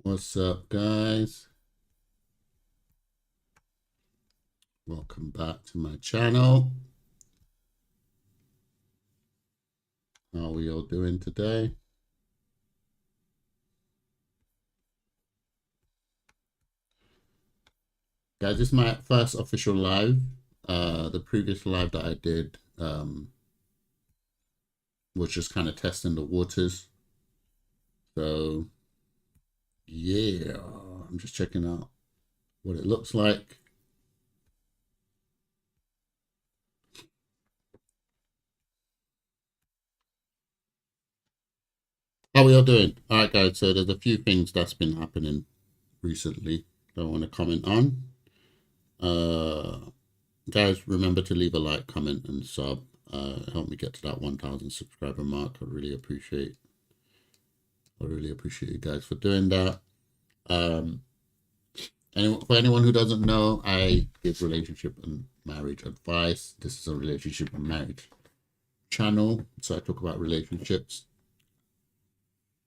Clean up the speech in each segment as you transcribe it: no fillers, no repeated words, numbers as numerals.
What's up, guys? Welcome back to my channel. How are we all doing today? Guys, this is my first official live. The previous live that I did was just kind of testing the waters. So, yeah, I'm just checking out what it looks like. How are we all doing? All right, guys, so there's a few things that's been happening recently that I want to comment on. Guys, remember to leave a like, comment, and sub. Help me get to that 1,000 subscriber mark. I really appreciate you guys for doing that. And for anyone who doesn't know, I give relationship and marriage advice. This is a relationship and marriage channel, so I talk about relationships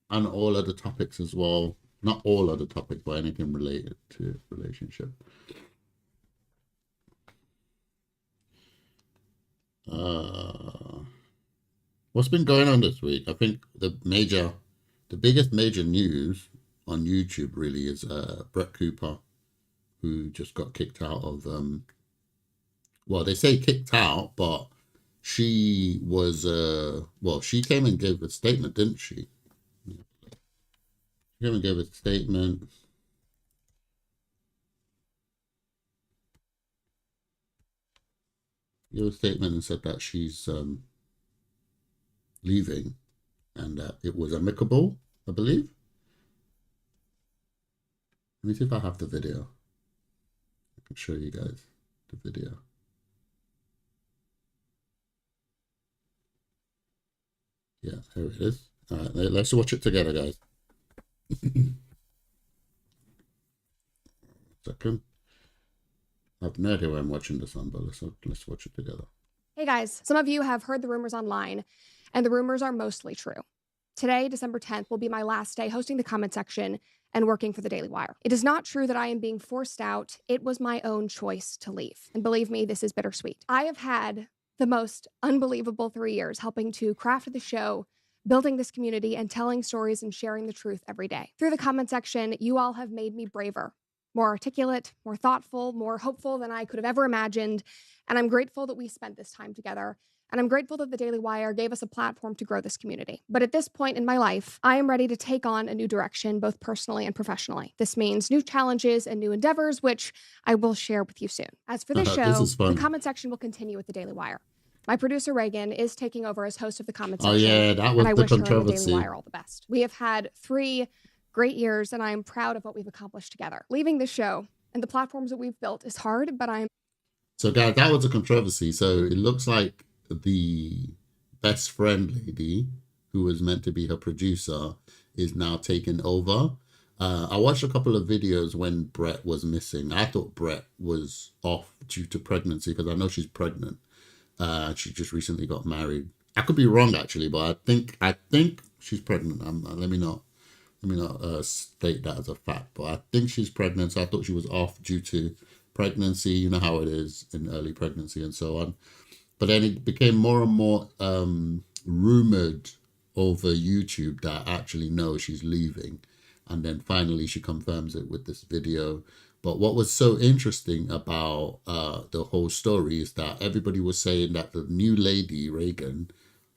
and all other topics as well. Not all other topics, but anything related to relationship. What's been going on this week? I think the biggest major news on YouTube really is Brett Cooper, who just got kicked out of well, they say kicked out, but she was well, she came and gave a statement, didn't she? She came and gave a statement. Gave a statement and said that she's leaving and that it was amicable, I believe. Let me see if I have the video. I can show you guys the video. Yeah, here it is. All right, let's watch it together, guys. Second. I have no idea where I'm watching this on, but let's watch it together. Hey guys, some of you have heard the rumors online, and the rumors are mostly true. Today, December 10th, will be my last day hosting the comment section and working for the Daily Wire. It is not true that I am being forced out. It was my own choice to leave. And believe me, this is bittersweet. I have had the most unbelievable 3 years helping to craft the show, building this community, and telling stories and sharing the truth every day. Through the comment section, you all have made me braver, more articulate, more thoughtful, more hopeful than I could have ever imagined. And I'm grateful that we spent this time together. And I'm grateful that the Daily Wire gave us a platform to grow this community. But at this point in my life, I am ready to take on a new direction, both personally and professionally. This means new challenges and new endeavors, which I will share with you soon. As for this show, the comment section will continue with the Daily Wire. My producer, Reagan, is taking over as host of the comment section. Oh, yeah, that was and I the wish her and the controversy. Daily Wire all the best. We have had 3 great years, and I am proud of what we've accomplished together. Leaving this show and the platforms that we've built is hard, but I'm... So, guys, that was a controversy. So it looks like the best friend lady, who was meant to be her producer, is now taking over. I watched a couple of videos when Brett was missing. I thought Brett was off due to pregnancy because I know she's pregnant. She just recently got married. I could be wrong actually, but I think she's pregnant. Let me not state that as a fact, but I think she's pregnant. So I thought she was off due to pregnancy. You know how it is in early pregnancy and so on. But then it became more and more rumored over YouTube that actually no, she's leaving. And then finally she confirms it with this video. But what was so interesting about the whole story is that everybody was saying that the new lady, Reagan,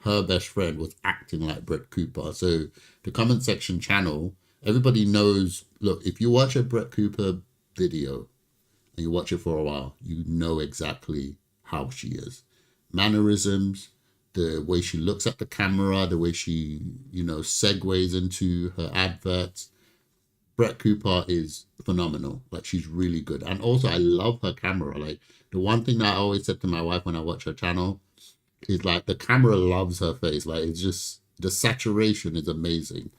her best friend, was acting like Brett Cooper. So the comment section channel, everybody knows, look, if you watch a Brett Cooper video and you watch it for a while, you know exactly how she is. Mannerisms, the way she looks at the camera, the way she, segues into her adverts. Brett Cooper is phenomenal. Like, she's really good. And also, I love her camera. Like, the one thing that I always said to my wife when I watch her channel is, like, the camera loves her face. Like, it's just, the saturation is amazing.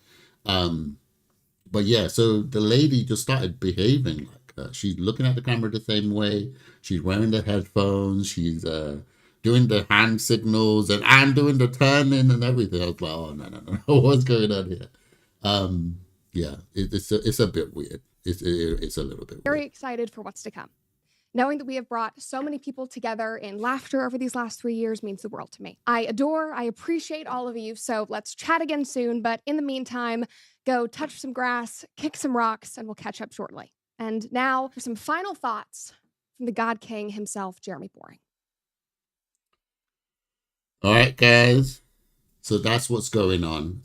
But yeah, so the lady just started behaving like her. She's looking at the camera the same way. She's wearing the headphones. She's doing the hand signals and doing the turning and everything. I was like, oh, no. What's going on here? yeah, it's a bit weird. It's a little bit Very weird. excited for what's to come. Knowing that we have brought so many people together in laughter over these last 3 years means the world to me. I appreciate all of you, so let's chat again soon. But in the meantime, go touch some grass, kick some rocks, and we'll catch up shortly. And now for some final thoughts from the God King himself, Jeremy Boring. All right, guys. So that's what's going on.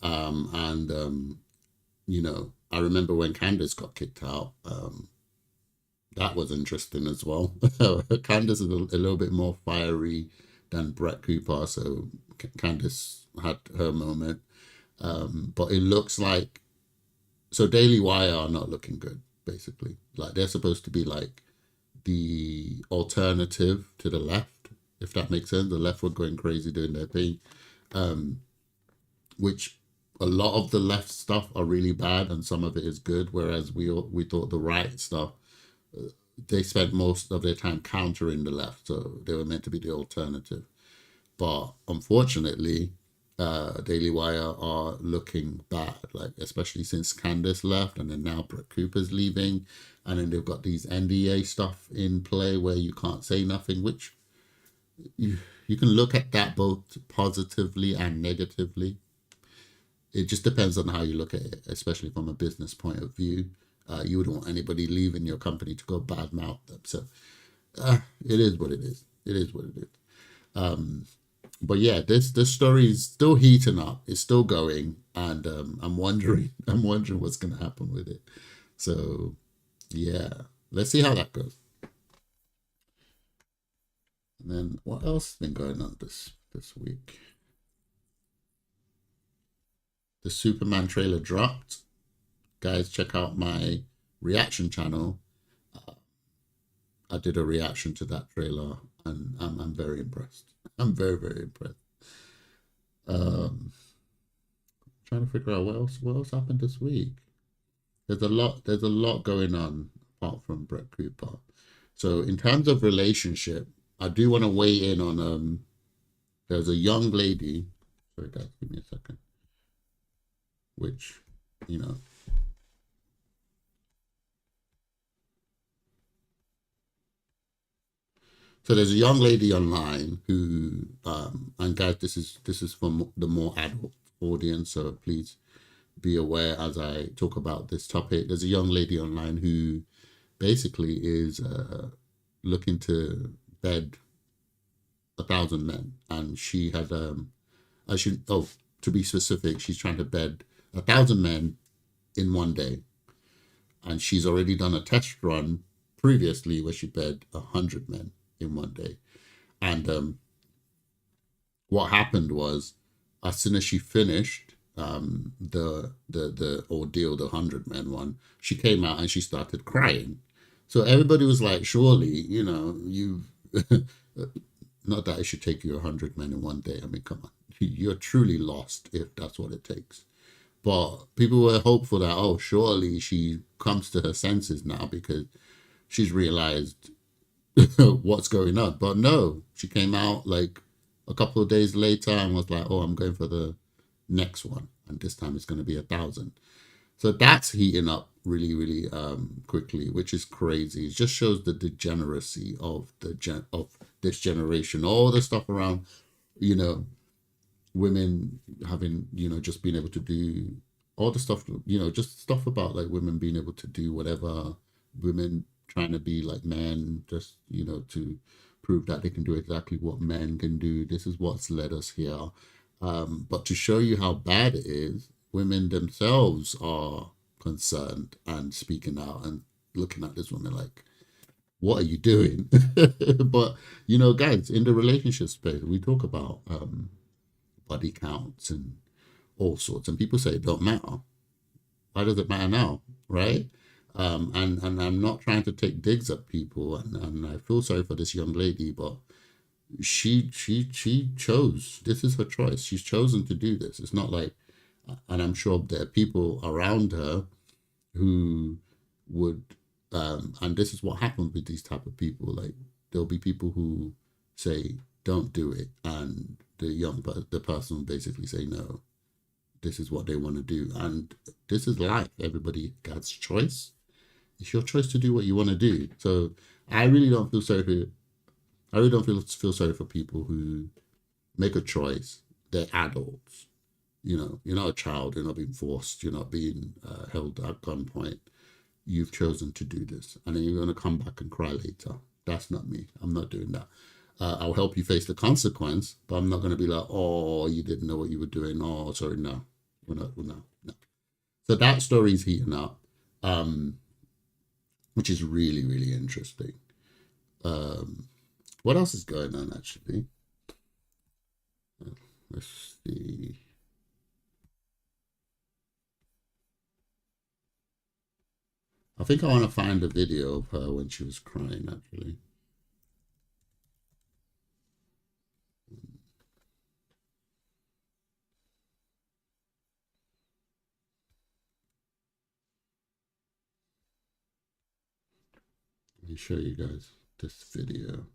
You know, I remember when Candace got kicked out. That was interesting as well. Candace is a little bit more fiery than Brett Cooper, so Candace had her moment. But it looks like Daily Wire are not looking good, basically. Like they're supposed to be like the alternative to the left, if that makes sense. The left were going crazy doing their thing, which a lot of the left stuff are really bad and some of it is good, whereas we thought the right stuff, they spent most of their time countering the left, so they were meant to be the alternative. But unfortunately, Daily Wire are looking bad, like especially since Candace left, and then now Brett Cooper's leaving, and then they've got these NDA stuff in play where you can't say nothing, which you can look at that both positively and negatively. It just depends on how you look at it, especially from a business point of view. You wouldn't want anybody leaving your company to go badmouth them. So it is what it is. It is what it is. But yeah, this story is still heating up. It's still going, and I'm wondering what's going to happen with it. So yeah, let's see how that goes. And then what else has been going on this week? The Superman trailer dropped. Guys, check out my reaction channel. I did a reaction to that trailer, and I'm very impressed. I'm very, very impressed. Trying to figure out what else happened this week. There's a lot going on apart from Brett Cooper. So in terms of relationship, I do want to weigh in on there's a young lady. Sorry guys, give me a second. Which, you know. So there's a young lady online who, and guys, this is for the more adult audience, so please be aware as I talk about this topic. There's a young lady online who basically is looking to bed 1,000 men, and she had to be specific, she's trying to bed 1,000 men in one day, and she's already done a test run previously where she bed 100 men in one day. And what happened was, as soon as she finished the ordeal, the 100 men one, she came out and she started crying. So everybody was like, surely, you know, you not that it should take you 100 men in one day. I mean, come on, you're truly lost if that's what it takes. But people were hopeful that, oh, surely she comes to her senses now because she's realized what's going on. But no, she came out like a couple of days later and was like, oh, I'm going for the next one, and this time it's going to be 1,000. So that's heating up really, really quickly, which is crazy. It just shows the degeneracy of of this generation. All the stuff around, you know, women having, you know, just being able to do all the stuff, you know, just stuff about like women being able to do whatever, women trying to be like men, just, you know, to prove that they can do exactly what men can do. This is what's led us here. But to show you how bad it is, women themselves are concerned and speaking out and looking at this woman like, what are you doing? But, you know, guys, in the relationship space, we talk about body counts and all sorts, and people say it don't matter. Why does it matter now, right? And I'm not trying to take digs at people, and I feel sorry for this young lady, but she chose. This is her choice. She's chosen to do this. It's not like, and I'm sure there are people around her who would, and this is what happens with these type of people. Like there'll be people who say don't do it, and the person will basically say no. This is what they want to do, and This is life. Everybody has choice. It's your choice to do what you want to do. So I really don't feel sorry for. I really don't feel sorry for people who make a choice. They're adults. You know, you're not a child. You're not being forced. You're not being held at gunpoint. You've chosen to do this, and then you're going to come back and cry later. That's not me. I'm not doing that. I'll help you face the consequence, but I'm not going to be like, oh, you didn't know what you were doing. Oh, sorry, no. We're not, no. So that story's heating up, which is really, really interesting. What else is going on, actually? Let's see. I think I want to find a video of her when she was crying, actually. Let me show you guys this video.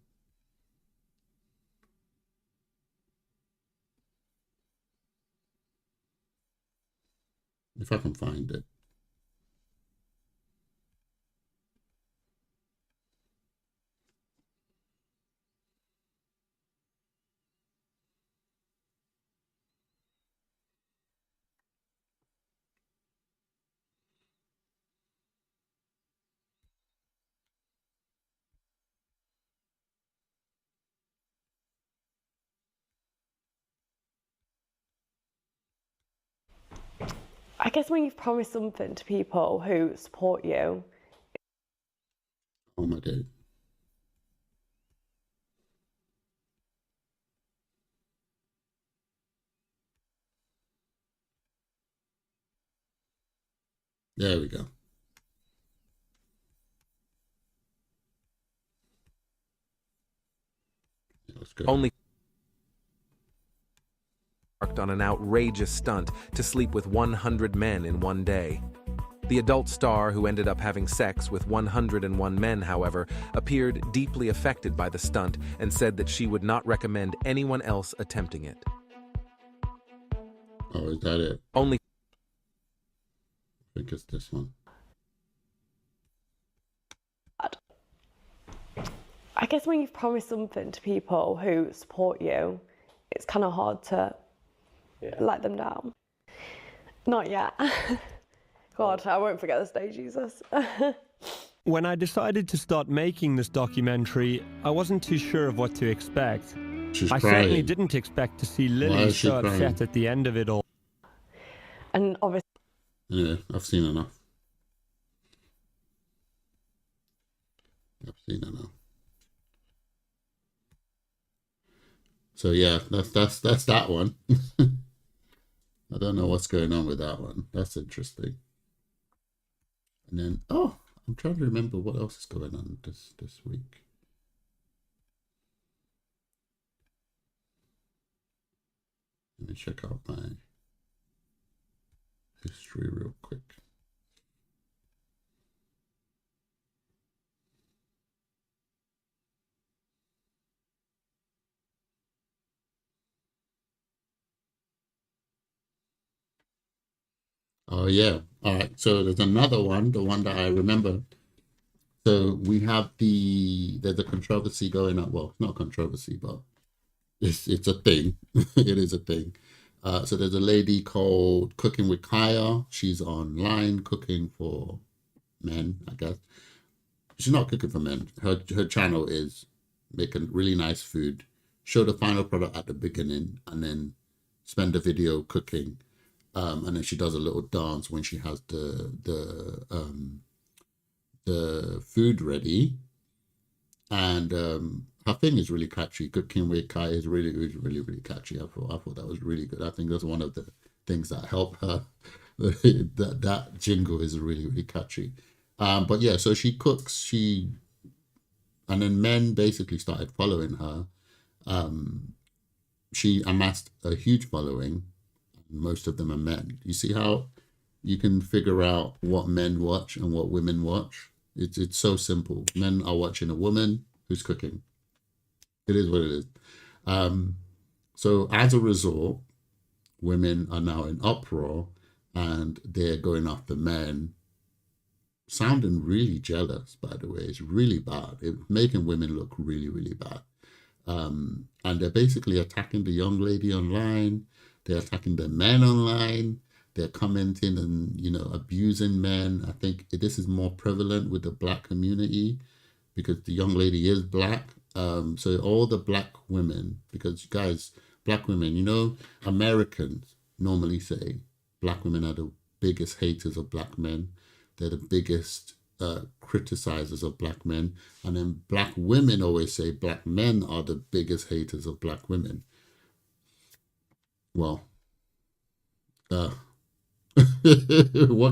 If I can find it. I guess when you've promised something to people who support you. Oh my God. There we go. Let's go. Only on an outrageous stunt to sleep with 100 men in one day. The adult star, who ended up having sex with 101 men, however, appeared deeply affected by the stunt and said that she would not recommend anyone else attempting it. Oh, is that it? Only I think it's this one. I guess when you've promised something to people who support you, it's kind of hard to let them down. Not yet. God, I won't forget this day, Jesus. When I decided to start making this documentary, I wasn't too sure of what to expect. She's I crying. certainly didn't expect to see Why Lily is she so crying? upset at the end of it all. And obviously, Yeah, I've seen enough. I've seen enough. So yeah, that's that one. I don't know what's going on with that one. That's interesting. And then, oh, I'm trying to remember what else is going on this week. Let me check out my history real quick. Oh yeah. All right. So there's another one, the one that I remember. So we have there's a controversy going on. Well, not controversy, but it's a thing. It is a thing. So there's a lady called Cooking with Kaya. She's online cooking for men, I guess. She's not cooking for men. Her channel is making really nice food. Show the final product at the beginning and then spend the video cooking. And then she does a little dance when she has the food ready. And her thing is really catchy. Cooking with Kai is really catchy. I thought that was really good. I think that's one of the things that help her. that jingle is really catchy. But yeah, so she cooks. And then men basically started following her. She amassed a huge following. Most of them are men. You see how you can figure out what men watch and what women watch? It's so simple. Men are watching a woman who's cooking. It is what it is. So as a result, women are now in uproar and they're going after men, sounding really jealous, by the way. It's really bad. It's making women look really, really bad. And they're basically attacking the young lady online. They're attacking the men online. They're commenting and, abusing men. I think this is more prevalent with the black community because the young lady is black. So all the black women, because guys, black women, Americans normally say black women are the biggest haters of black men. They're the biggest criticizers of black men. And then black women always say black men are the biggest haters of black women. Well, what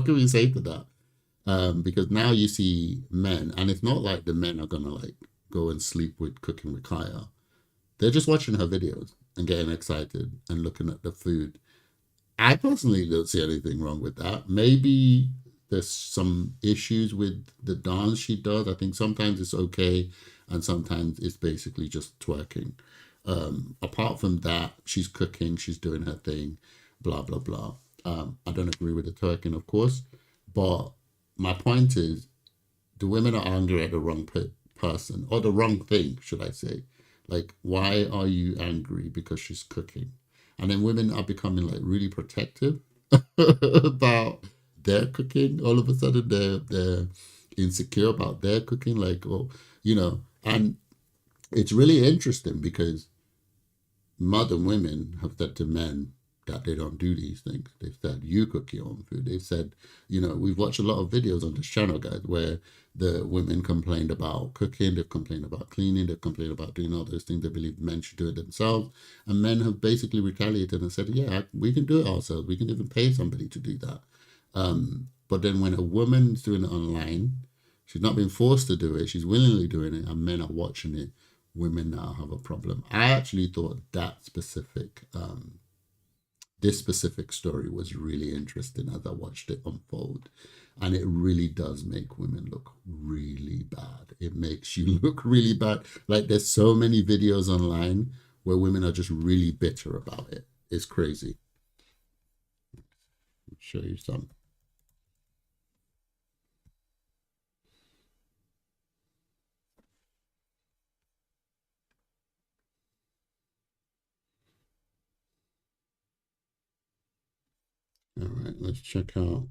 can we say to that? Because now you see men, and it's not like the men are going to go and sleep with Cooking with Kaya. They're just watching her videos and getting excited and looking at the food. I personally don't see anything wrong with that. Maybe there's some issues with the dance she does. I think sometimes it's okay and sometimes it's basically just twerking. Apart from that, she's cooking, she's doing her thing, blah, blah, blah. I don't agree with the twerking, of course, but my point is the women are angry at the wrong person, or the wrong thing, should I say. Why are you angry because she's cooking? And then women are becoming really protective about their cooking. All of a sudden they're insecure about their cooking, and it's really interesting because modern women have said to men that they don't do these things. They've said, you cook your own food. They've said, we've watched a lot of videos on this channel, guys, where the women complained about cooking, they've complained about cleaning, they've complained about doing all those things. They believe men should do it themselves. And men have basically retaliated and said, yeah, we can do it ourselves. We can even pay somebody to do that. But then when a woman's doing it online, she's not being forced to do it, she's willingly doing it, and men are watching it, women now have a problem. I actually thought that this specific story was really interesting as I watched it unfold. And it really does make women look really bad. It makes you look really bad. There's so many videos online where women are just really bitter about it. It's crazy. I'll show you some. All right, let's check out.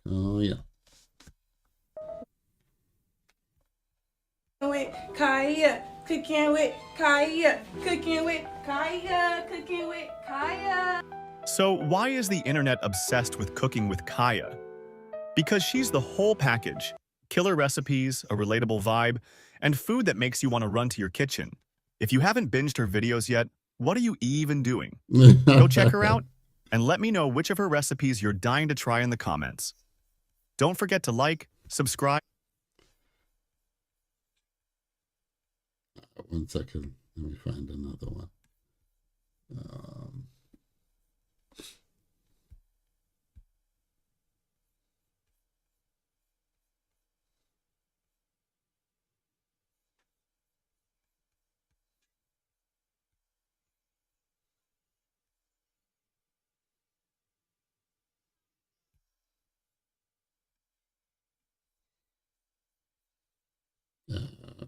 Oh, yeah. With Kaya, cooking with Kaya, cooking with Kaya, cooking with Kaya. So why is the internet obsessed with Cooking with Kaya? Because she's the whole package. Killer recipes, a relatable vibe, and food that makes you want to run to your kitchen. If you haven't binged her videos yet, what are you even doing? Go check her out and let me know which of her recipes you're dying to try in the comments. Don't forget to like, subscribe. 1 second, let me find another one.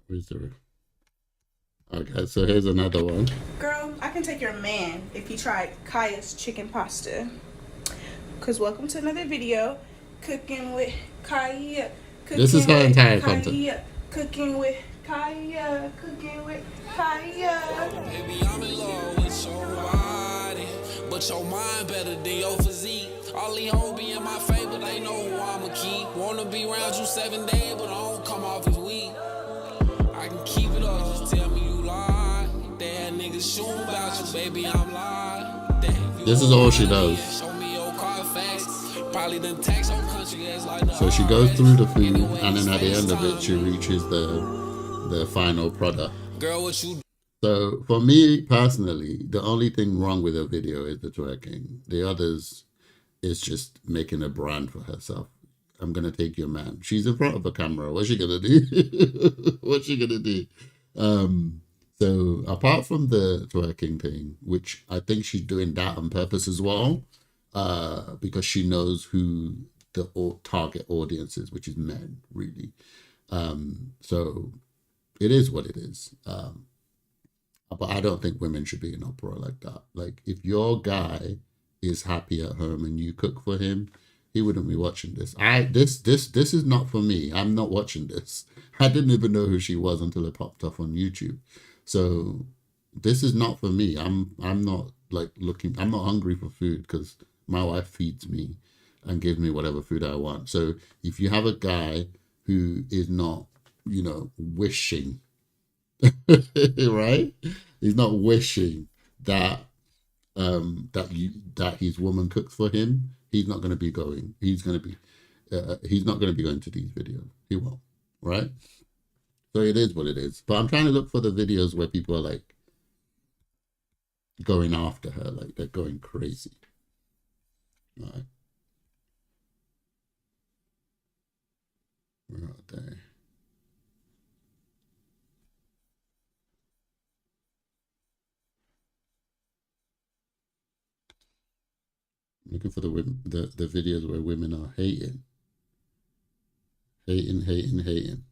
Where's the... Okay, so here's another one. Girl, I can take your man if you tried Kaya's chicken pasta. Cause welcome to another video, cooking with Kaya. This is her entire content. Cooking with Kaya, cooking with Kaya. Baby, I'm in love with your body, but your mind better than your physique. All these hoes be in my favor, they know who I'ma keep. Wanna be around you 7 days, but I don't come off as weak. I can keep it up, just tell me you lie. They had niggas shooting about you, baby, I'm lying. This is all she does. Show me your Carfax. Probably done tax on country ass like So she goes through the food, and then at the end of it, she reaches the final product. Girl, what you... So for me personally, the only thing wrong with her video is the twerking. The others is just making a brand for herself. I'm gonna take your man. She's in front of a camera. What's she gonna do? What's she gonna do? So apart from the twerking thing, which I think she's doing that on purpose as well, because she knows who the target audience is, which is men, really. So it is what it is. But I don't think women should be in uproar like that. Like, if your guy is happy at home and you cook for him, he wouldn't be watching this. This is not for me. I'm not watching this. I didn't even know who she was until it popped up on YouTube. So this is not for me. I'm not like looking. I'm not hungry for food because my wife feeds me and gives me whatever food I want. So if you have a guy who is not, wishing, right? He's not wishing that that his woman cooks for him. He's not going to be going. He's not going to be going to these videos. He won't, right? So it is what it is. But I'm trying to look for the videos where people are like going after her, like they're going crazy. All right. Where are they? Looking for the videos where women are hating. Hating.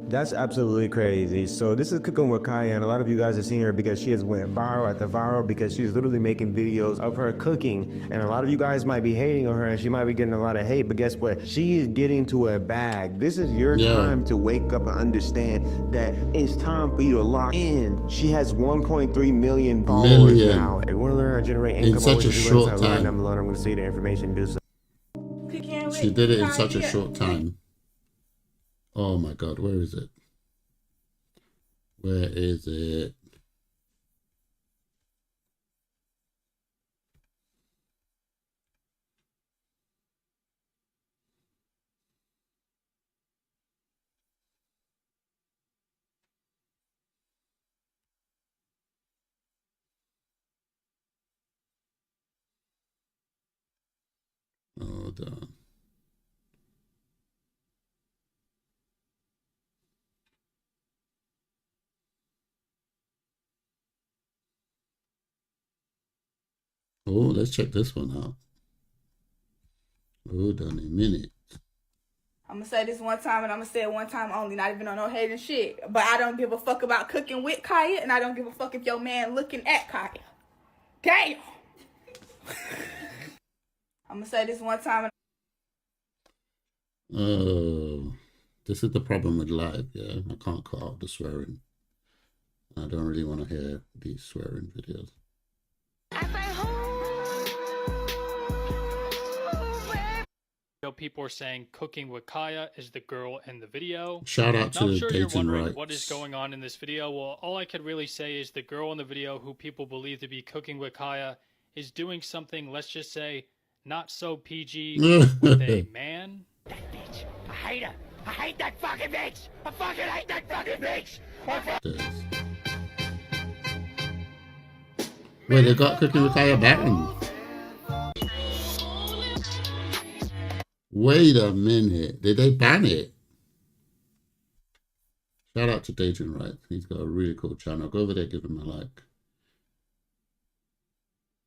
That's absolutely crazy. So this is Cooking with Kaya, and a lot of you guys have seen her because she has went viral after viral because she's literally making videos of her cooking. And a lot of you guys might be hating on her and she might be getting a lot of hate, but guess what? She is getting to a bag. This is your time to wake up and understand that it's time for you to lock in. She has 1.3 million followers now. If you want to learn how to generate income in such a short time. I'm going to see the information do so. She did it in such a short time. Oh my God, where is it? Where is it? Hold on. Oh, let's check this one out. Hold on a minute. I'm gonna say this one time and I'm gonna say it one time only, not even on no hating shit. But I don't give a fuck about cooking with Kaya, and I don't give a fuck if your man looking at Kaya. Damn! I'm gonna say this one time. Oh, this is the problem with live, yeah? I can't cut out the swearing. I don't really want to hear these swearing videos. People are saying Cooking with Kaya is the girl in the video. Shout out to I'm sure you're wondering Rights. what is going on in this video. Well, all I could really say is the girl in the video who people believe to be Cooking with Kaya is doing something, let's just say, not so PG with a man. That bitch. I hate her. I hate that fucking bitch. I fucking hate that fucking bitch. Wait, they got Cooking with Kaya banned. Wait a minute. Did they ban it? Shout out to Angelintreacts. He's got a really cool channel. Go over there, give him a like.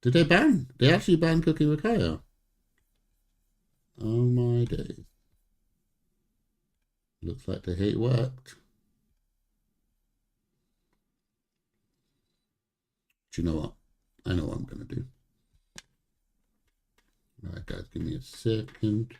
Did they ban? They actually banned Cooking with Kaya. Oh my days. Looks like the hate worked. Do you know what? I know what I'm going to do. All right, guys, give me a second.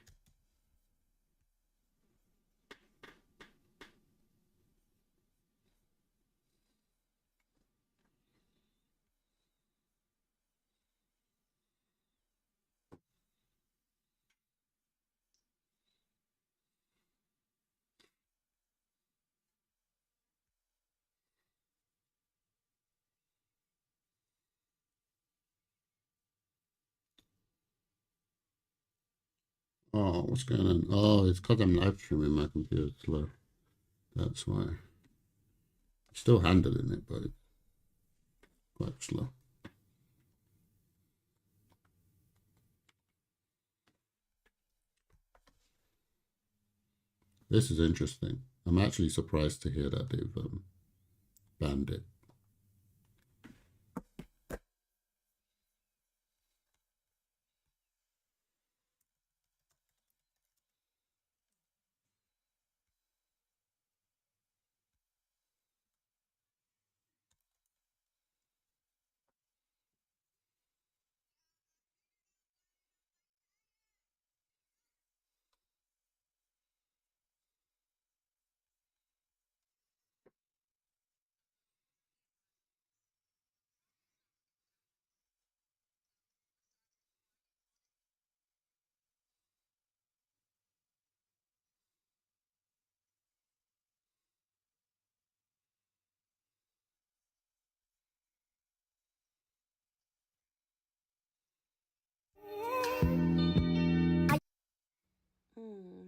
Oh, what's going on? Oh, it's because I'm live streaming. My computer's slow. That's why. Still handling it, but it's quite slow. This is interesting. I'm actually surprised to hear that they've Bandit.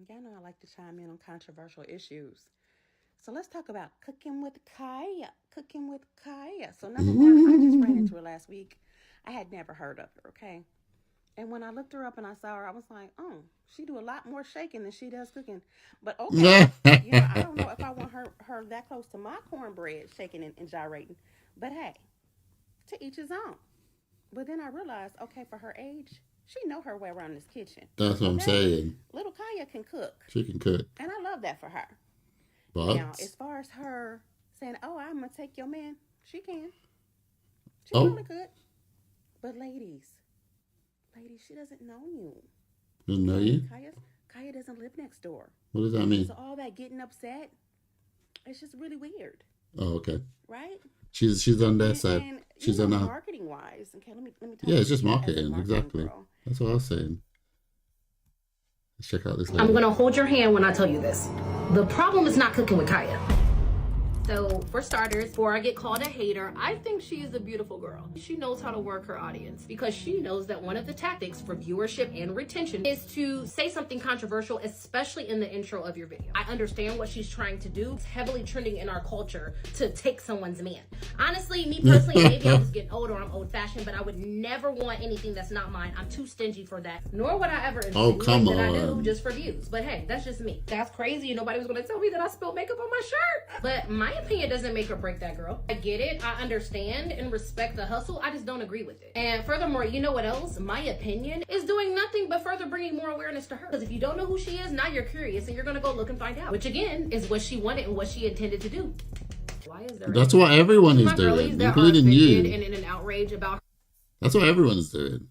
Y'all know I like to chime in on controversial issues. So let's talk about cooking with Kaya. Cooking with Kaya. So number one, I just ran into her last week. I had never heard of her, okay? And when I looked her up and I saw her, I was like, oh, she do a lot more shaking than she does cooking. But okay, I don't know if I want her that close to my cornbread shaking and gyrating. But hey, to each his own. But then I realized, okay, for her age, she know her way around this kitchen. That's what I'm saying. Little Kaya can cook. She can cook. And I love that for her. But now, as far as her saying, oh, I'm going to take your man, she can. She really could. But ladies, she doesn't know you. Doesn't know you? Kaya doesn't live next door. What does that mean? So all that getting upset, it's just really weird. Oh, okay. Right? She's on their side. And, she's on our... marketing wise. Okay, let me talk yeah, it's just marketing. marketing Exactly. girl. That's what I was saying. Let's check out this lady. I'm going to hold your hand when I tell you this. The problem is not cooking with Kaya. So, for starters, before I get called a hater, I think she is a beautiful girl. She knows how to work her audience because she knows that one of the tactics for viewership and retention is to say something controversial, especially in the intro of your video. I understand what she's trying to do. It's heavily trending in our culture to take someone's man. Honestly, me personally, maybe I'm just getting old or I'm old-fashioned, but I would never want anything that's not mine. I'm too stingy for that. Nor would I ever insinuate that I do just for views. But hey, that's just me. That's crazy. Nobody was going to tell me that I spilled makeup on my shirt. But my opinion doesn't make or break that girl. I get it. I understand and respect the hustle. I just don't agree with it. And furthermore, you know what else? My opinion is doing nothing but further bringing more awareness to her. Because if you don't know who she is, now you're curious and you're going to go look and find out. Which again, is what she wanted and what she intended to do. Why is there That's what everyone is doing, including you. And in an outrage about That's what everyone is doing.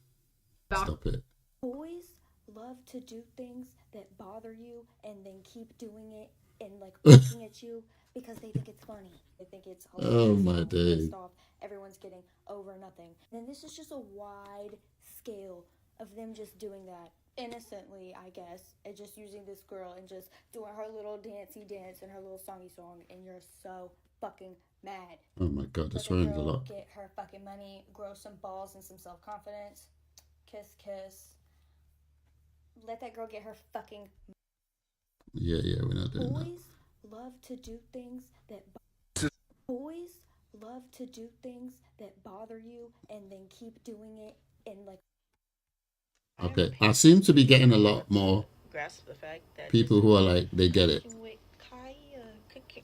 Stop it. Boys love to do things that bother you and then keep doing it and like looking at you because they think it's funny. They think it's hilarious. Oh my days. Everyone's getting over nothing. And this is just a wide scale of them just doing that innocently, I guess, and just using this girl and just doing her little dancey dance and her little songy song, and you're so fucking mad. Oh my god, this rhymes a lot. Get her fucking money, grow some balls and some self-confidence. Kiss, kiss. Let that girl get her fucking... Yeah, we're not doing that. Boys love to do things that bother you and then keep doing it and like... Okay, I seem to be getting a lot more Grasp the fact that people who are like, they get it. with Kaya cooking,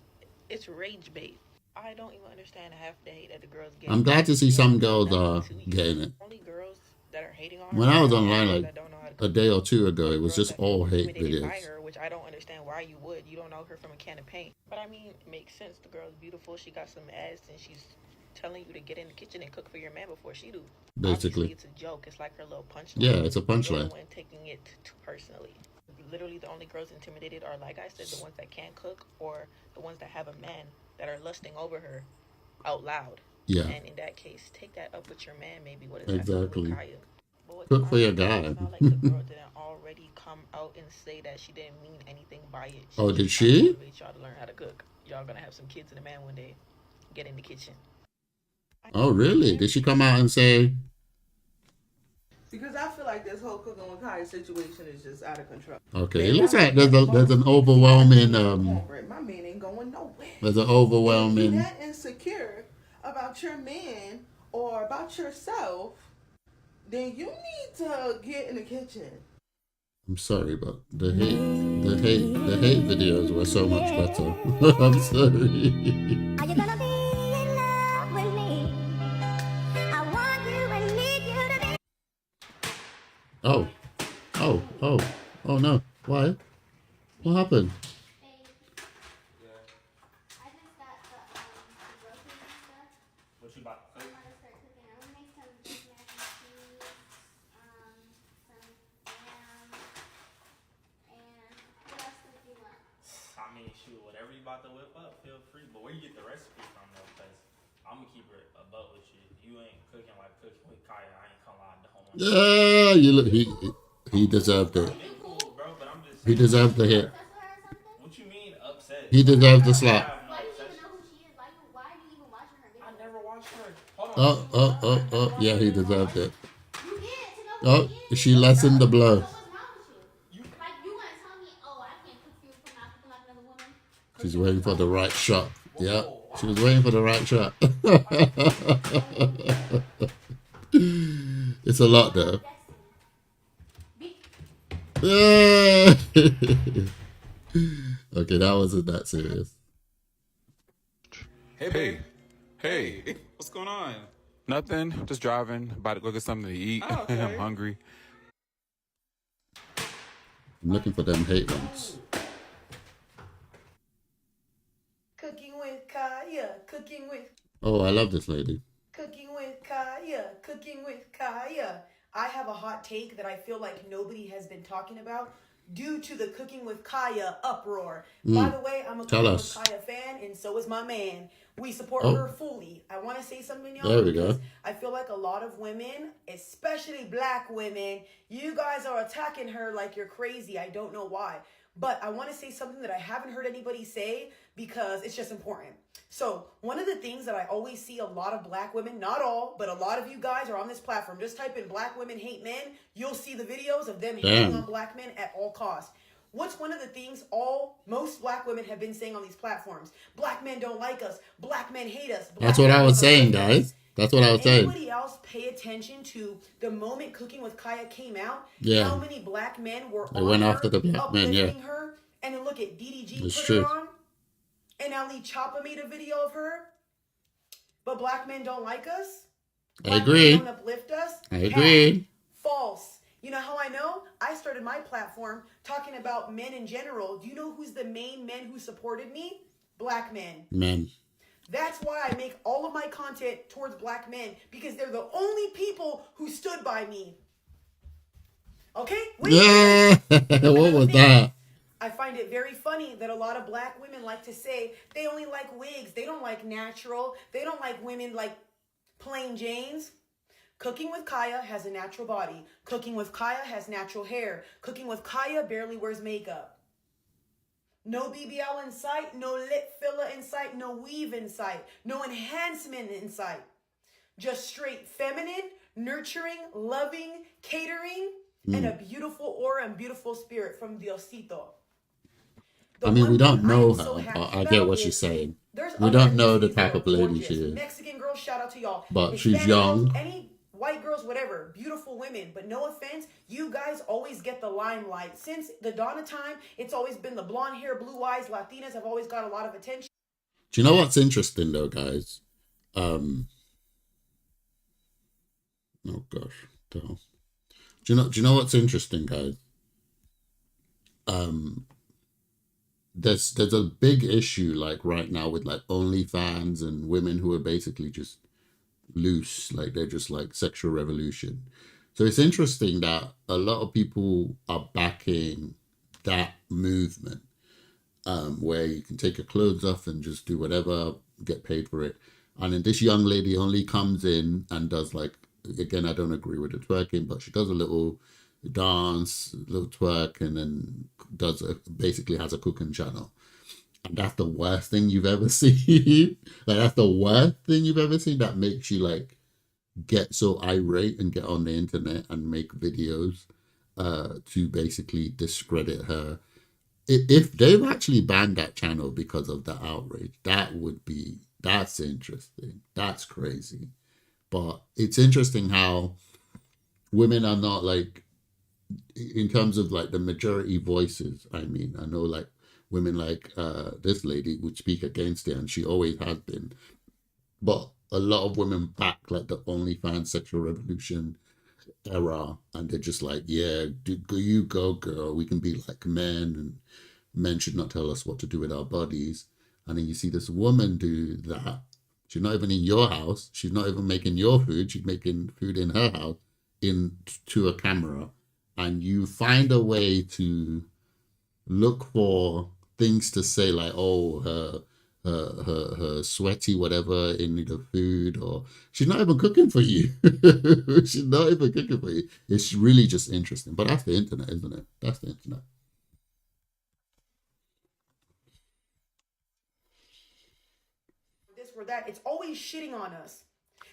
it's rage bait. I don't even understand half the hate that the girls get. I'm glad to see some girls are getting it. Only girls that are hating on When I was online like a day or two ago, it was just all hate videos. Her, which I don't understand why you would. You don't know her from a can of paint. But I mean, it makes sense. The girl's beautiful. She got some ass, and she's telling you to get in the kitchen and cook for your man before she do. Basically, obviously, it's a joke. It's like her little punchline. Yeah, it's a punchline. When taking it too personally. Literally, the only girls intimidated are, like I said, the ones that can't cook or the ones that have a man that are lusting over her out loud. Yeah. And in that case, take that up with your man. Maybe what is exactly. that? Kaya. Cook for your guy. It's not like the girl didn't already come out and say that she didn't mean anything by it. Oh, did she? Y'all to learn how to cook. Y'all gonna have some kids and a man one day. Get in the kitchen. Oh, really? Did she come out and say? Because I feel like this whole cooking with Kaya situation is just out of control. Okay, it looks like there's an overwhelming My man ain't going nowhere. There's an overwhelming. If you're that insecure about your man or about yourself, then you need to get in the kitchen. I'm sorry, but the hate videos were so much better. I'm sorry. Oh. Oh. Oh. Oh no. Why? What happened? What you about to cook? I mean, shoot, whatever you about to whip up, feel free. But where you get the recipe from, though? Because I'm going to keep it a buck with you. You ain't cooking like cooking with Kaya. I ain't gonna lie. Yeah, you look. He deserved it. Cool, bro, but I'm just He deserved the hit. What you mean upset? He deserved the slap. I never watched her. Oh. Yeah, he deserved it. Oh, she lessened the blow. She's waiting for the right shot. Yeah, she was waiting for the right shot. It's a lot though. Okay, that wasn't that serious. Hey, babe. Hey. What's going on? Nothing. Just driving. About to go get something to eat. Oh, okay. I'm hungry. I'm looking for them hate ones. Cooking with Kaya, cooking with... Oh, I love this lady. Cooking with Kaya, cooking with Kaya. I have a hot take that I feel like nobody has been talking about due to the Cooking with Kaya uproar. By the way, I'm a Cooking with Kaya fan, and so is my man. We support her fully. I want to say something, y'all. There we go. I feel like a lot of women, especially black women, you guys are attacking her like you're crazy. I don't know why. But I want to say something that I haven't heard anybody say because it's just important. So one of the things that I always see a lot of black women, not all, but a lot of you guys are on this platform. Just type in black women hate men. You'll see the videos of them hating on black men at all costs. What's one of the things most black women have been saying on these platforms? Black men don't like us. Black men hate us. That's what I was saying, guys. That's what I was saying. Anybody else pay attention to the moment Cooking with Kaya came out? Yeah. How many black men were They went after the black men, yeah. her? And then look at DDG It's put true. her on. And Ali Choppa made a video of her. But black men don't like us? I Black agree. men don't uplift us? I agree. False. You know how I know? I started my platform talking about men in general. Do you know who's the main men who supported me? Black men. Men. That's why I make all of my content towards black men, because they're the only people who stood by me. Okay? Yeah. What was that? I find it very funny that a lot of black women like to say they only like wigs. They don't like natural. They don't like women like plain Janes. Cooking with Kaya has a natural body. Cooking with Kaya has natural hair. Cooking with Kaya barely wears makeup. No BBL in sight, no lip filler in sight, no weave in sight, no enhancement in sight. Just straight feminine, nurturing, loving, catering, and a beautiful aura and beautiful spirit from Diosito. I mean, we don't know her, but I get what she's saying. We don't know the type of lady she is. Mexican girls, shout out to y'all. But she's young. Any white girls, whatever, beautiful women. But no offense, you guys always get the limelight. Since the dawn of time, it's always been the blonde hair, blue eyes. Latinas have always got a lot of attention. Do you know what's interesting though, guys? Oh gosh, do you know what's interesting, guys? There's a big issue like right now with like OnlyFans and women who are basically just loose, like they're just like sexual revolution. So it's interesting that a lot of people are backing that movement, where you can take your clothes off and just do whatever, get paid for it. And then this young lady only comes in and does like, again, I don't agree with the twerking, but she does a little dance, a little twerk, and then basically has a cooking channel. And that's the worst thing you've ever seen. Like, that's the worst thing you've ever seen that makes you like get so irate and get on the internet and make videos to basically discredit her. If they've actually banned that channel because of the outrage, that's interesting. That's crazy. But it's interesting how women are not like, in terms of like the majority voices. I mean, I know like women like this lady would speak against it, and she always has been. But a lot of women back like the OnlyFans sexual revolution. era, and they're just like, yeah, you go, girl. We can be like men, and men should not tell us what to do with our bodies. And then you see this woman do that. She's not even in your house. She's not even making your food. She's making food in her house to a camera. And you find a way to look for things to say, like, oh, her sweaty whatever in the food, or she's not even cooking for you. She's not even cooking for you. It's really just interesting. But that's the internet, isn't it? That's the internet. This or that, it's always shitting on us.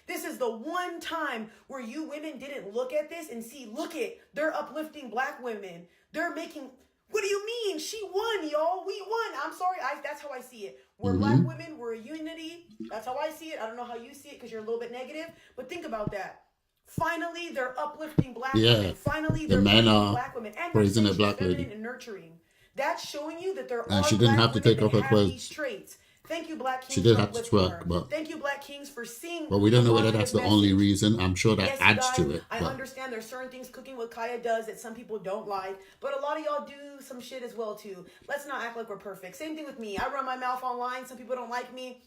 This is the one time where you women didn't look at this and see, look it, they're uplifting black women. They're making, what do you mean? She won, y'all. We won. I'm sorry. That's how I see it. We're black women. We're a unity. That's how I see it. I don't know how you see it because you're a little bit negative. But think about that. Finally, they're uplifting black women. Finally, they're men are black women. And praising a black lady. And nurturing. That's showing you that there are and she didn't have to take off her clothes. Traits. Thank you, Black Kings. She did have to twerk, but thank you, Black Kings, for seeing. But we don't know whether that's the only reason. I'm sure that adds to it. I understand there's certain things Cooking with Kaya does that some people don't like, but a lot of y'all do some shit as well too. Let's not act like we're perfect. Same thing with me. I run my mouth online. Some people don't like me.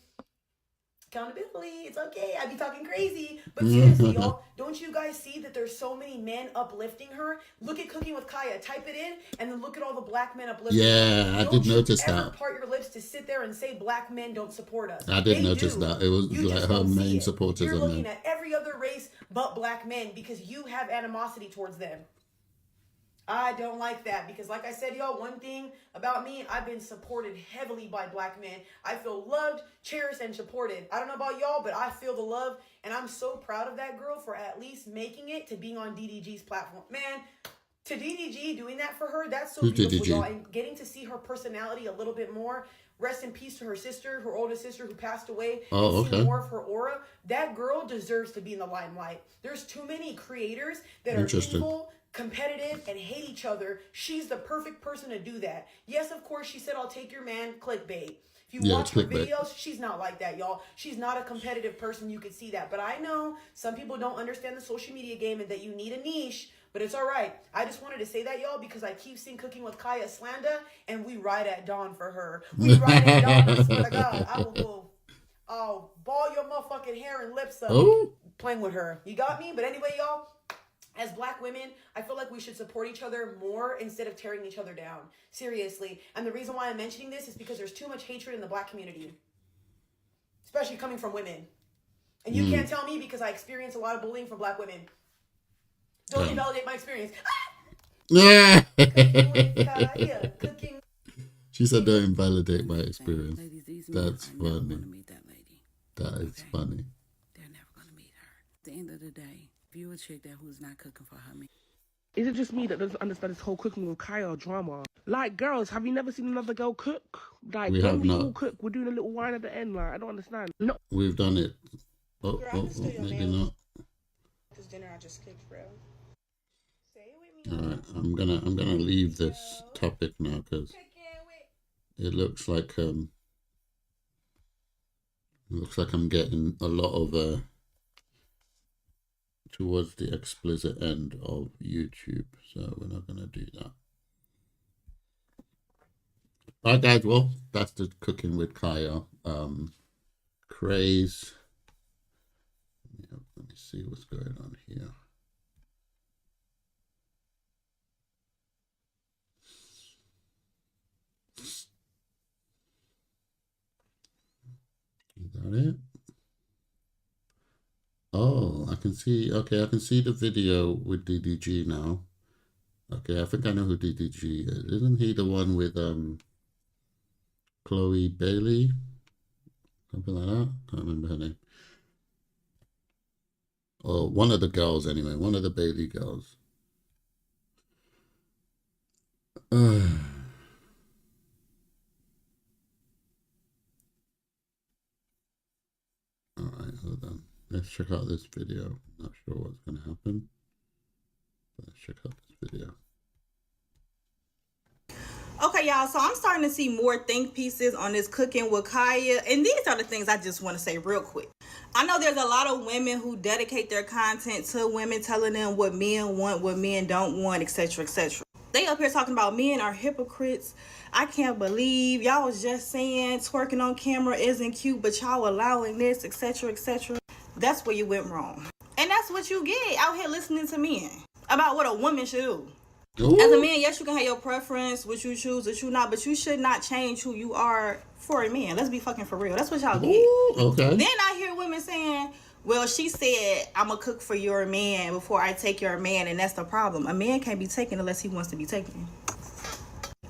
Accountability, it's okay. I be talking crazy, but seriously, y'all, don't you guys see that there's so many men uplifting her? Look at Cooking with Kaya. Type it in, and then look at all the black men uplifting her. Yeah, I did notice that. Don't that. part your lips to sit there and say black men don't support us. I did notice that. It was like her main supporters. You're looking at every other race but black men because you have animosity towards them. I don't like that because, like I said, y'all, one thing about me, I've been supported heavily by black men. I feel loved, cherished, and supported. I don't know about y'all, but I feel the love, and I'm so proud of that girl for at least making it to being on DDG's platform. Man, to DDG doing that for her, that's so beautiful, y'all, and getting to see her personality a little bit more. Rest in peace to her sister, her older sister who passed away. Oh, okay. See more of her aura. That girl deserves to be in the limelight. There's too many creators that are evil, competitive, and hate each other. She's the perfect person to do that. Yes, of course, she said, I'll take your man, clickbait. If you watch her videos, she's not like that, y'all. She's not a competitive person. You could see that. But I know some people don't understand the social media game and that you need a niche, but it's all right. I just wanted to say that, y'all, because I keep seeing Cooking with Kaya slander, and we ride at dawn for her. We ride at dawn, I swear to God. I will go, oh, ball your motherfucking hair and lips up playing with her. You got me? But anyway, y'all, as black women, I feel like we should support each other more instead of tearing each other down. Seriously. And the reason why I'm mentioning this is because there's too much hatred in the black community, especially coming from women. And you can't tell me because I experience a lot of bullying from black women. Don't invalidate my experience. Yeah. Cooking. She said, "Don't invalidate my experience." That's funny. That is funny. They're never gonna meet her. At the end of the day, if you're a chick that who's not cooking for her man. Is it just me that doesn't understand this whole Cooking with Kaya drama? Like, girls, have you never seen another girl cook? Like, we have not. All cook, we're doing a little wine at the end. Like, I don't understand. No, we've done it. Oh, maybe not. This dinner I just cooked, bro. All right, I'm gonna leave this topic now because it looks like I'm getting a lot of towards the explicit end of YouTube, so we're not gonna do that. All right, guys. Well, that's the Cooking with Kaya craze. Yeah, let me see what's going on here. Is that it? Oh, I can see. Okay, I can see the video with DDG now. Okay, I think I know who DDG is. Isn't he the one with Chloe Bailey? Something like that. Can't remember her name. Or one of the girls anyway. One of the Bailey girls. Alright, hold on. Let's check out this video. Not sure what's going to happen. But let's check out this video. Okay, y'all, so I'm starting to see more think pieces on this Cooking with Kaya, and these are the things I just want to say real quick. I know there's a lot of women who dedicate their content to women, telling them what men want, what men don't want, etc., etc. They up here talking about men are hypocrites. I can't believe y'all was just saying twerking on camera isn't cute, but y'all allowing this, etc., etc. That's where you went wrong. And that's what you get out here listening to men about what a woman should do. Ooh. As a man, yes, you can have your preference, what you choose, what you not, but you should not change who you are for a man. Let's be fucking for real. That's what y'all get. Okay. Then I hear women saying, well, she said, I'm going to cook for your man before I take your man, and that's the problem. A man can't be taken unless he wants to be taken.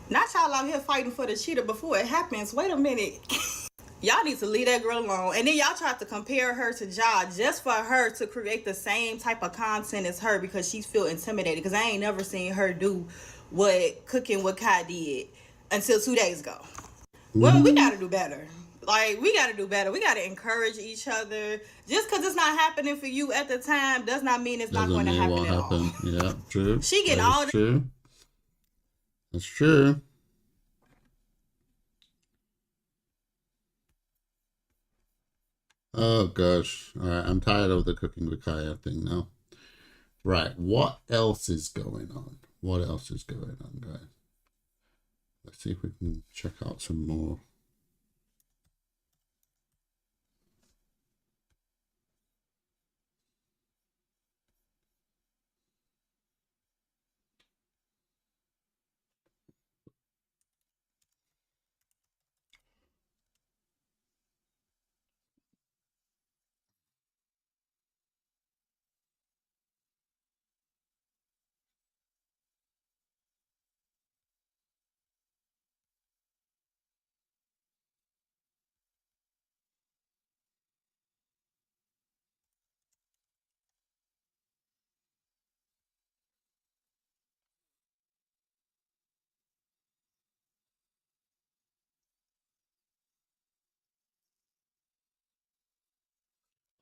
Not y'all out here fighting for the cheater before it happens. Wait a minute. Y'all need to leave that girl alone. And then y'all try to compare her to Ja just for her to create the same type of content as her because she feel intimidated. Because I ain't never seen her do what Cooking with Kai did until 2 days ago. Well, we got to do better. Like, we got to do better. We got to encourage each other. Just because it's not happening for you at the time does not mean it's not going to happen at all. Yeah, true. She getting all the... True. That's true. Oh gosh. All right, I'm tired of the Cooking with Kaya thing now. Right, what else is going on? What else is going on, guys? Let's see if we can check out some more.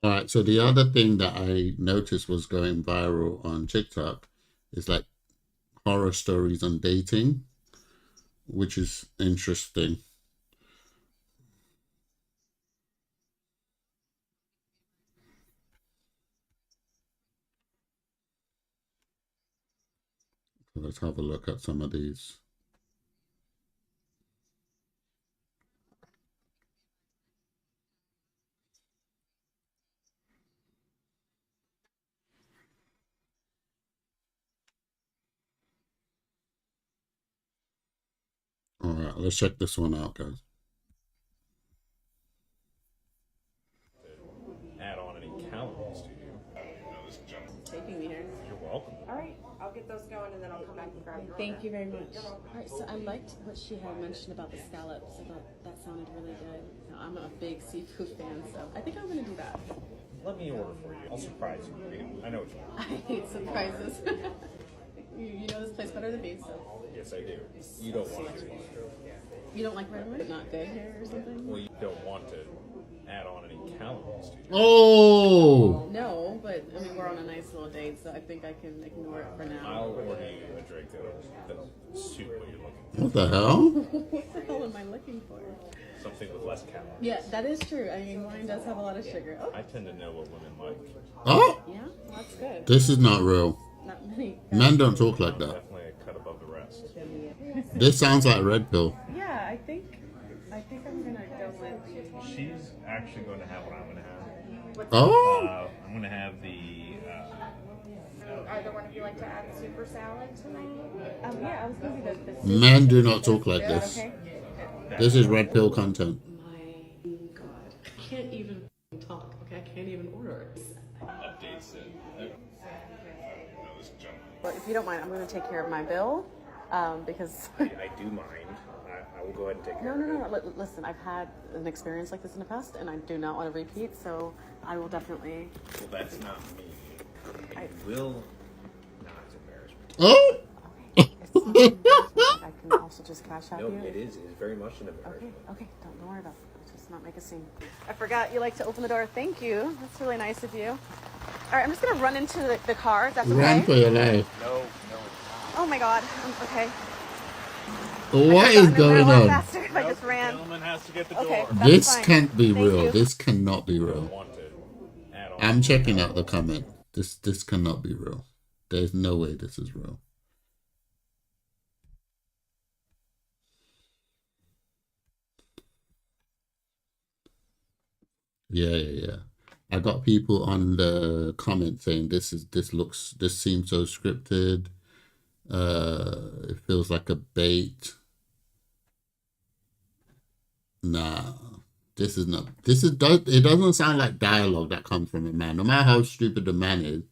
All right, so the other thing that I noticed was going viral on TikTok is like horror stories on dating, which is interesting. So let's have a look at some of these. All right, let's check this one out, guys. Add on any calories to you. Taking me here. You're welcome. All right, I'll get those going and then I'll come back and grab your order. Thank you very much. All right, so I liked what she had mentioned about the scallops. I thought that sounded really good. Now, I'm a big seafood fan, so I think I'm going to do that. Let me order for you. I'll surprise you. I know what you want. I hate surprises. you know this place better than me, so. Yes, I do. You don't want to. You don't like red wine? Not good hair or something? Well, you don't want to add on any calories to you. Oh! No, but I mean, we're on a nice little date, so I think I can ignore it for now. I'll order you a drink that'll suit what you're looking for. What the hell? What the hell am I looking for? Something with less calories. Yeah, that is true. I mean, wine does have a lot of sugar. Oh. I tend to know what women like. Oh! Yeah, that's good. This is not real. Not many. Men don't talk like that. Definitely a cut above the rest. This sounds like Red Pill. Yeah, I think I'm gonna go with. She's actually going to have what I'm going to have. Oh! I'm going to have the. Either one of you like to add super salad tonight? Yeah, I was going to do the. Men do not talk like this. Okay. This is Red Pill content. My God, I can't even talk. Okay, I can't even order it. Updates it. Well, if you don't mind, I'm going to take care of my bill, because. I do mind. I will go ahead and take care of it. No. Listen, I've had an experience like this in the past, and I do not want to repeat. So I will definitely. Well, that's not me. I will not embarrass me. Oh! I can also just cash out No, you. it is. It is very much an embarrassment. Okay. Don't worry about it. Just not make a scene. I forgot you like to open the door. Thank you. That's really nice of you. All right, I'm just gonna run into the car. If that's okay. Run for your life. No. Oh my God. Okay. What is going on? Faster if I just ran. Gentleman has to get the Okay, door. This fine. can't be Thank real. you. This cannot be real. I'm checking out the comment. This cannot be real. There's no way this is real. Yeah. I got people on the comment saying this seems so scripted. It feels like a bait. Nah, it doesn't sound like dialogue that comes from a man. No matter how stupid the man is,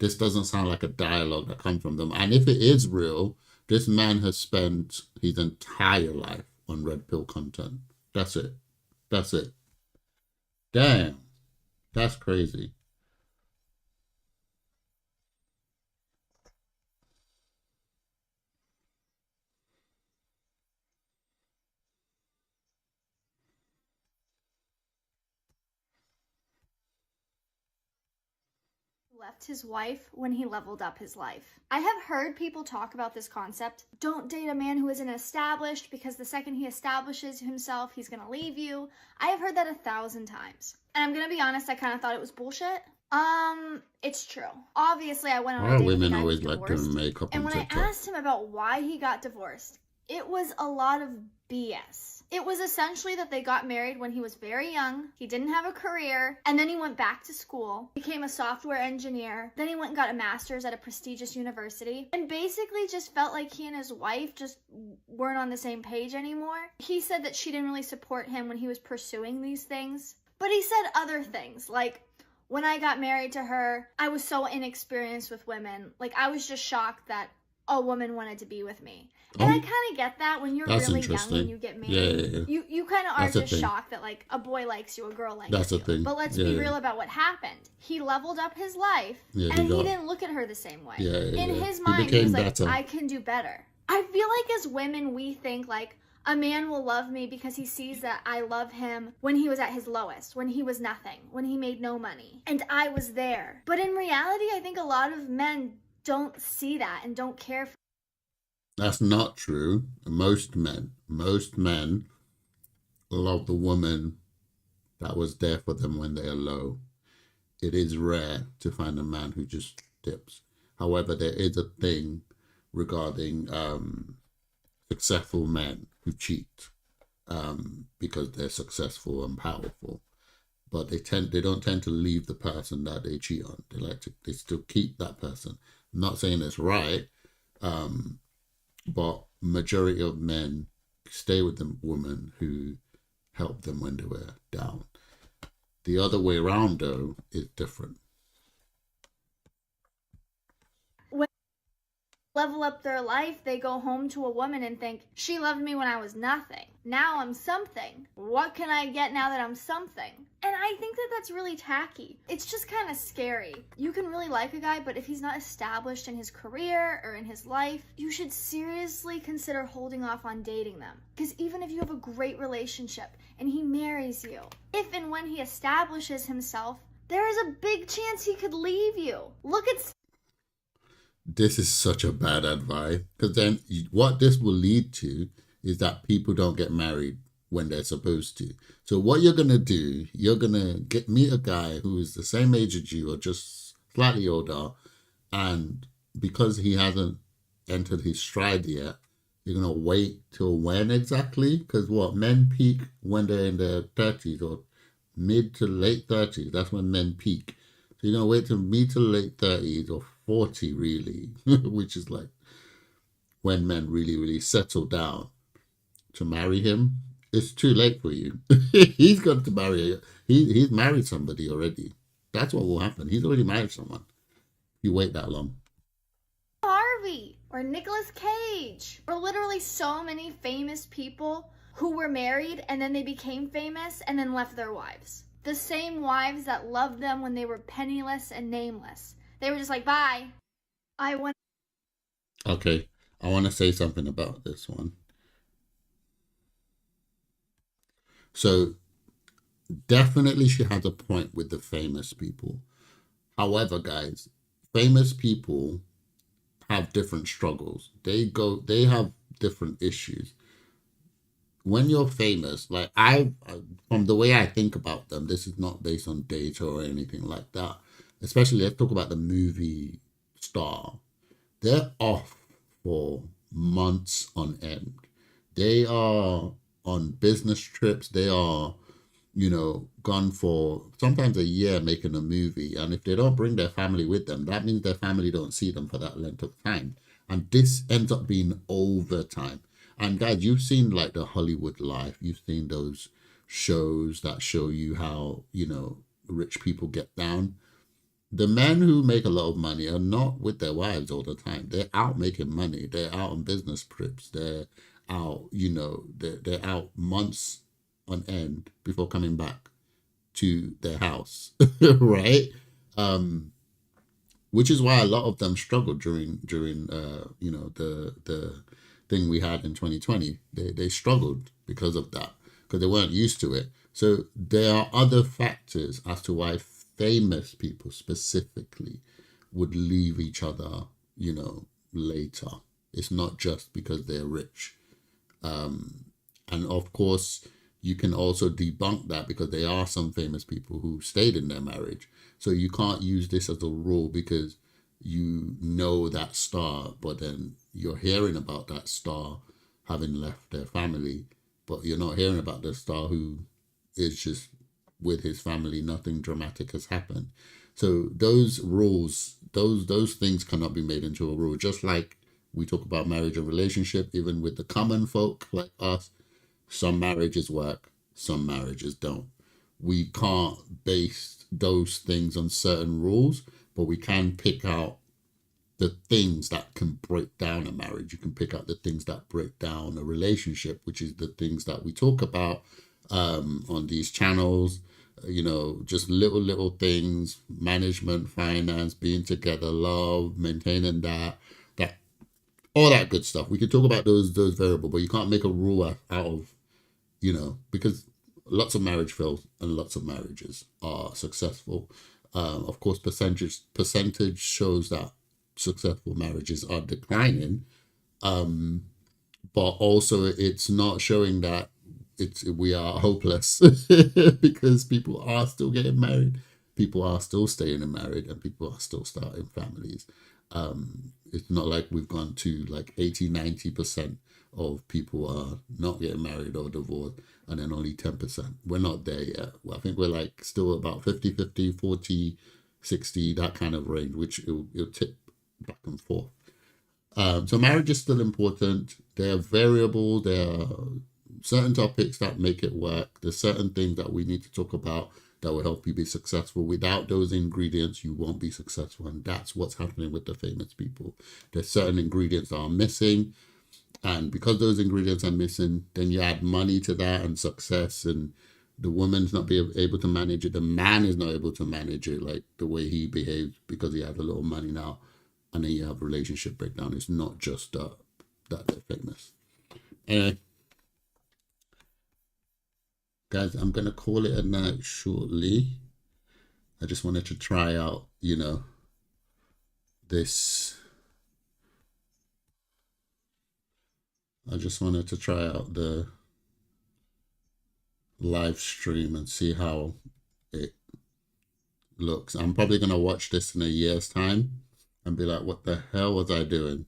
this doesn't sound like a dialogue that comes from them. And if it is real, this man has spent his entire life on red pill content. That's it. Damn. That's crazy. Left his wife when he leveled up his life. I have heard people talk about this concept. Don't date a man who isn't established because the second he establishes himself, he's gonna leave you. I have heard that 1,000 times. And I'm gonna be honest, I kind of thought it was bullshit. It's true. Obviously, I went on a date with a guy who was divorced. Doing makeup and when TikTok. I asked him about why he got divorced, it was a lot of BS. It was essentially that they got married when he was very young, he didn't have a career, and then he went back to school, became a software engineer, then he went and got a master's at a prestigious university, and basically just felt like he and his wife just weren't on the same page anymore. He said that she didn't really support him when he was pursuing these things, but he said other things, like, when I got married to her, I was so inexperienced with women. Like, I was just shocked that a woman wanted to be with me. And I kind of get that when you're really young when you get married. Yeah. You kind of are just shocked that, like, a boy likes you, a girl likes you. That's a thing. But let's be real about what happened. He leveled up his life, and he didn't look at her the same way. In his mind, he was like, better. I can do better. I feel like as women, we think, like, a man will love me because he sees that I love him when he was at his lowest, when he was nothing, when he made no money. And I was there. But in reality, I think a lot of men don't see that and don't care for. That's not true. Most men love the woman that was there for them when they are low. It is rare to find a man who just dips. However, there is a thing regarding successful men who cheat because they're successful and powerful. But they don't tend to leave the person that they cheat on. They still keep that person. I'm not saying it's right. But majority of men stay with the woman who helped them when they were down. The other way around, though, is different. When level up their life, they go home to a woman and think, she loved me when I was nothing. Now I'm something. What can I get now that I'm something? And I think that that's really tacky. It's just kind of scary. You can really like a guy, but if he's not established in his career or in his life, you should seriously consider holding off on dating them. Because even if you have a great relationship and he marries you, if and when he establishes himself, there is a big chance he could leave you. Look at... This is such a bad advice, because then what this will lead to is that people don't get married when they're supposed to. So what you're going to do, you're going to meet a guy who is the same age as you or just slightly older, and because he hasn't entered his stride yet, you're going to wait till when exactly? Because men peak when they're in their 30s or mid to late 30s. That's when men peak. So you're going to wait till mid to late 30s or 40 really, which is like when men really, really settle down to marry him. It's too late for you. He's got to marry. He's married somebody already. That's what will happen. He's already married someone. You wait that long. Harvey or Nicolas Cage or literally so many famous people who were married and then they became famous and then left their wives. The same wives that loved them when they were penniless and nameless. They were just like, bye. Okay, I want to say something about this one. So, definitely she has a point with the famous people. However, guys, famous people have different struggles. They have different issues. when you're famous, like from the way I think about them, this is not based on data or anything like that. Especially, let's talk about the movie star. They're off for months on end. They are on business trips. They are, gone for sometimes a year making a movie. And if they don't bring their family with them, that means their family don't see them for that length of time. And this ends up being overtime. And guys, you've seen like the Hollywood life. You've seen those shows that show you how, rich people get down. The men who make a lot of money are not with their wives all the time. They're out making money. They're out on business trips. They're out, they're out months on end before coming back to their house, right? Which is why a lot of them struggled during the thing we had in 2020. They struggled because of that, because they weren't used to it. So there are other factors as to why famous people specifically would leave each other, later. It's not just because they're rich. And of course, you can also debunk that because there are some famous people who stayed in their marriage. So you can't use this as a rule because you know that star, but then you're hearing about that star having left their family, but you're not hearing about the star who is just with his family. Nothing dramatic has happened. So those rules, those things cannot be made into a rule. Just like we talk about marriage and relationship, even with the common folk like us, some marriages work, some marriages don't. We can't base those things on certain rules, but we can pick out the things that can break down a marriage. You can pick out the things that break down a relationship, which is the things that we talk about on these channels. Just little things, management, finance, being together, love, maintaining that all that good stuff. We can talk about those variables, but you can't make a rule out of, because lots of marriage fails and lots of marriages are successful. Of course, percentage shows that successful marriages are declining, but also it's not showing that we are hopeless because people are still getting married, people are still staying married, and people are still starting families. It's not like we've gone to like 80-90% of people are not getting married or divorced, and then only 10%. We're not there yet. Well, I think we're like still about 50-50, 40-60, that kind of range, which it'll tip back and forth. So marriage is still important. There are variables, there are certain topics that make it work. There's certain things that we need to talk about that will help you be successful. Without those ingredients, you won't be successful. And that's what's happening with the famous people. There's certain ingredients that are missing. And because those ingredients are missing, then you add money to that and success, and the woman's not able to manage it. The man is not able to manage it like the way he behaves because he has a little money now. And then you have relationship breakdown. It's not just that they're famous. Anyway, guys, I'm going to call it a night shortly. I just wanted to try out, this. I just wanted to try out the live stream and see how it looks. I'm probably going to watch this in a year's time and be like, what the hell was I doing?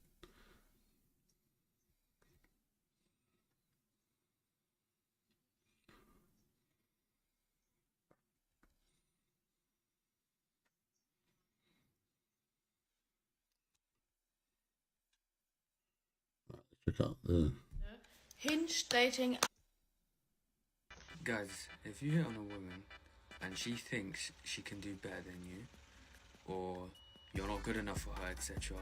Check out the Hinge dating. Guys, if you hit on a woman and she thinks she can do better than you, or you're not good enough for her, etc.,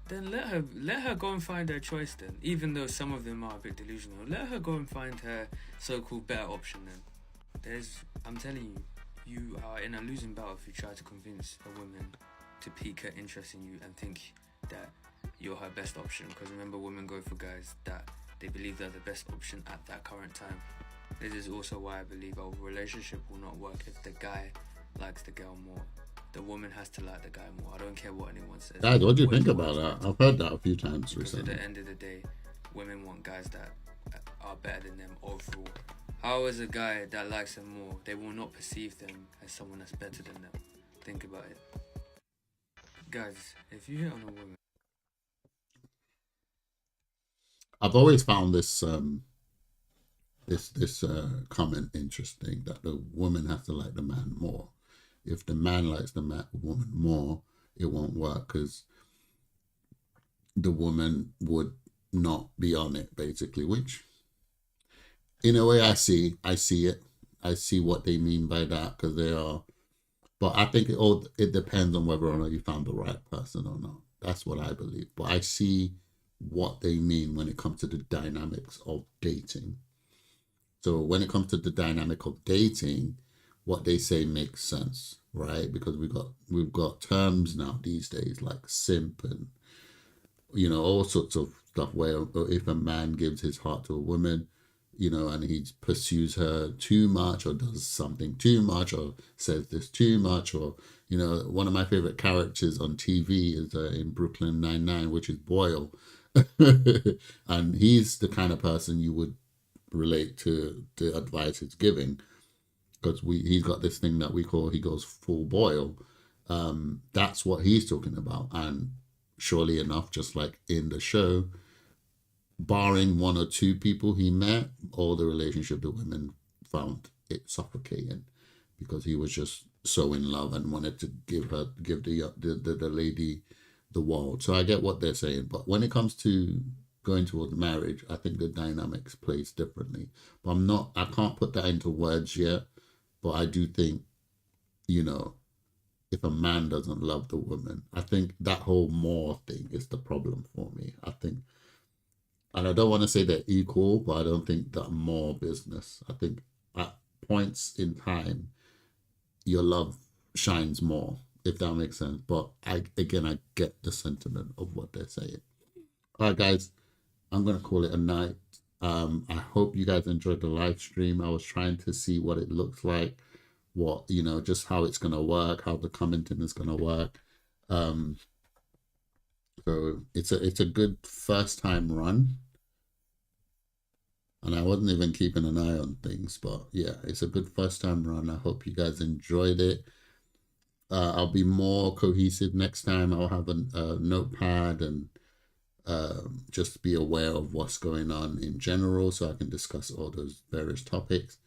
then let her go and find her choice then. Even though some of them are a bit delusional, let her go and find her so-called better option then. I'm telling you, you are in a losing battle if you try to convince a woman to pique her interest in you and think that you're her best option. Because remember, women go for guys that they believe they're the best option at that current time. This is also why I believe a relationship will not work if the guy likes the girl more. The woman has to like the guy more. I don't care what anyone says. Guys, what do you think about that? I've heard that a few times because recently. at the end of the day, women want guys that are better than them overall. How is a guy that likes them more, they will not perceive them as someone that's better than them? Think about it. Guys, if you hit on a woman... I've always found this comment interesting, that the woman has to like the man more. If the man likes the woman more, it won't work, because the woman would not be on it, basically, which in a way I see it. I see what they mean by that, because they are, but I think it depends on whether or not you found the right person or not. That's what I believe. But I see what they mean when it comes to the dynamics of dating. So when it comes to the dynamic of dating, what they say makes sense, right? Because we've got terms now these days like simp and, you know, all sorts of stuff where if a man gives his heart to a woman, you know, and he pursues her too much or does something too much or says this too much, or, you know, one of my favorite characters on TV is in Brooklyn Nine-Nine, which is Boyle. And he's the kind of person you would relate to the advice he's giving, because he's got this thing that he goes full Boyle. That's what he's talking about. And surely enough, just like in the show, barring one or two people he met, all the relationship, the women found it suffocating, because he was just so in love and wanted to give the lady the world. So I get what they're saying, but when it comes to going towards marriage, I think the dynamics plays differently. But I can't put that into words yet, but I do think, you know, if a man doesn't love the woman, I think that whole more thing is the problem for me. I think, and I don't want to say they're equal, but I don't think that more business. I think at points in time, your love shines more, if that makes sense. But I get the sentiment of what they're saying. All right, guys, I'm going to call it a night. I hope you guys enjoyed the live stream. I was trying to see what it looks like, what, you know, just how it's going to work, how the commenting is going to work. So it's a good first time run. And I wasn't even keeping an eye on things, but yeah, it's a good first time run. I hope you guys enjoyed it. I'll be more cohesive next time. I'll have a notepad and just be aware of what's going on in general, so I can discuss all those various topics.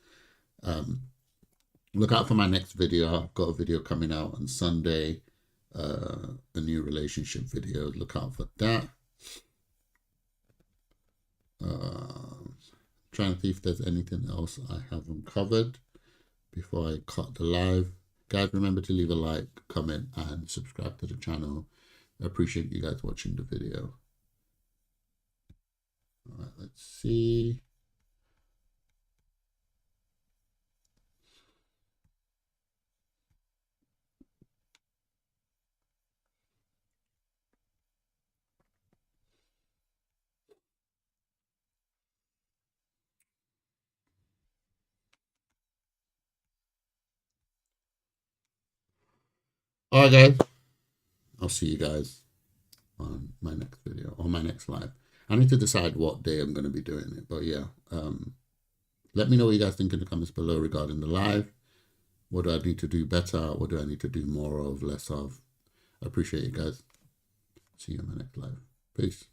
Look out for my next video. I've got a video coming out on Sunday, a new relationship video. Look out for that. Trying to see if there's anything else I haven't covered before I cut the live. Guys, remember to leave a like, comment, and subscribe to the channel. I appreciate you guys watching the video. All right, let's see. All right, guys. I'll see you guys on my next video or my next live. I need to decide what day I'm going to be doing it, but yeah. Let me know what you guys think in the comments below regarding the live. What do I need to do better? What do I need to do more of, less of? I appreciate you guys. See you in my next live. Peace.